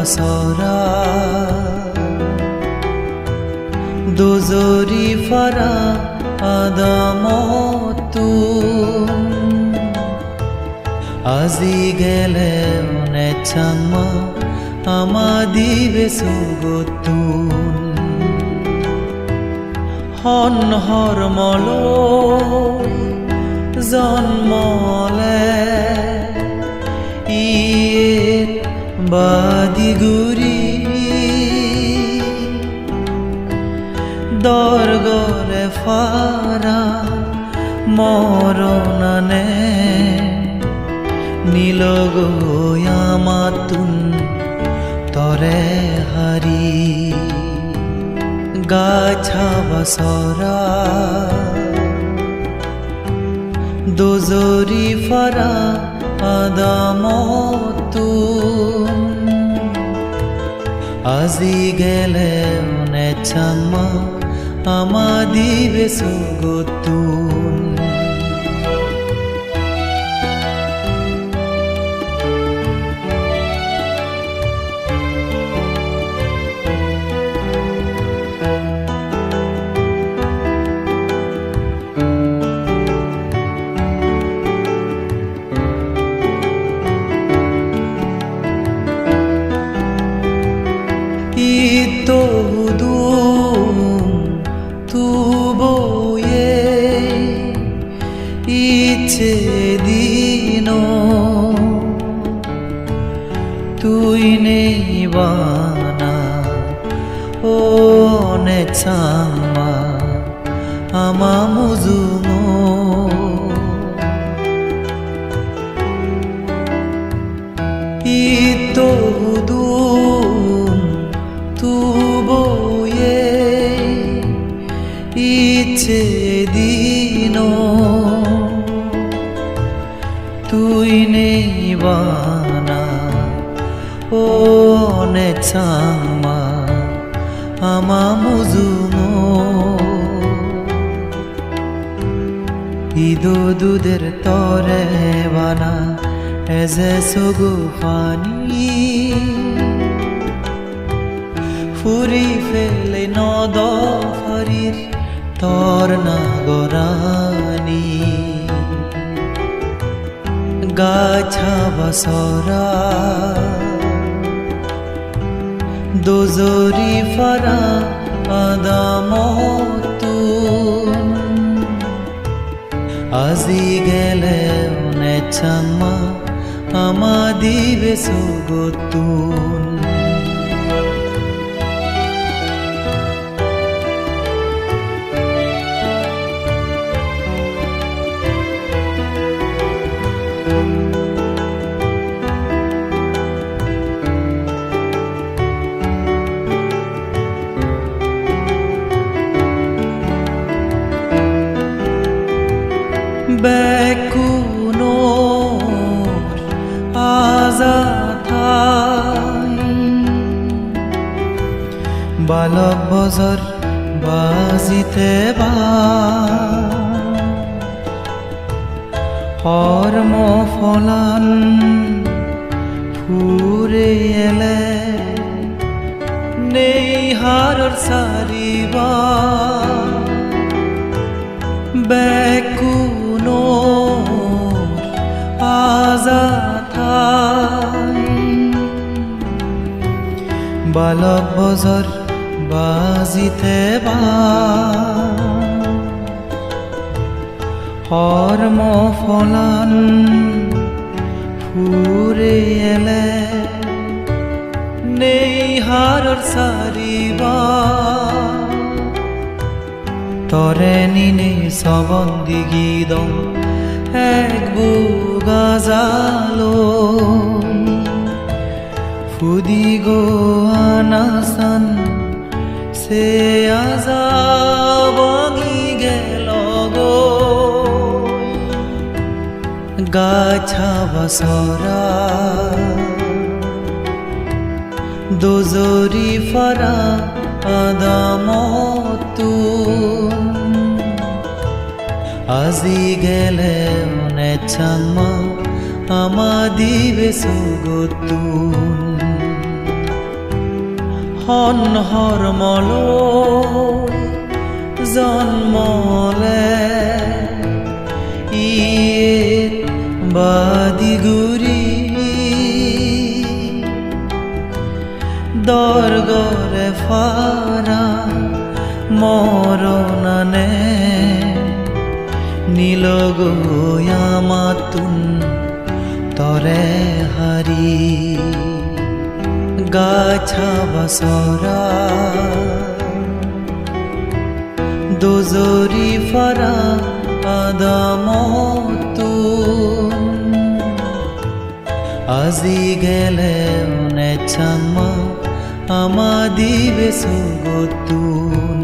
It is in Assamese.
basara dozori fara adamotun আজি গেলে নেচামা আমাদি বেসুগতুন হনহর মল জন্মলে ইয়ের বাদিগুরি দরগরে ফারা মরণানে নীলগয়ামাতুন তরে হারি গাছা বাসরা দোজরি ফারা আদামতুন আজি গেলে নেচামা Amadi বেসুগতুন tuboye iche dino tui nei bana one chama ama muzumo ito tuboye ইচ্ছে দিনো তুই নেই বানা ও নে চামা আমা মুজুমো ইদো দুধের তরে বানা এজে সগু ফানি ফুরি ফেলে নদ ফারির তোর নাগরানি গাছা বাসরা দোজরি ফারা আদামতুন আজি গেলে নেচামা আমাদি বেসুগতুন বেকুনোর আজাথাই বালক বজর বাজিতে বা হরম ফলান ফুরে এলে নেই হারর সারিবা বেকুনোর আজাথাই বালক বজর বাজিতে বা হরম ফলান ফুরে এলে নেই হারর সারিবা তরে নিনে সবন্দি গীদম এক বুগাজালো ফুদি গো আনাসান সে আজাবি গেল গো গাছা বাসরা দোজরি ফারা আদামতুন আজি গেলে নেচামা আমাদি বেসুগতুন সন্হৰ্মল জন্মলে ইয়ে বাদিগুৰি দৰ্গৰে ফাৰা মৰণানে নীলগয়া মাতুন তৰে হাৰি গাছা বছৰা দোজৰি ফাৰা আদামতুন আজি গেলে নেচামা আমাদি বেসুগতুন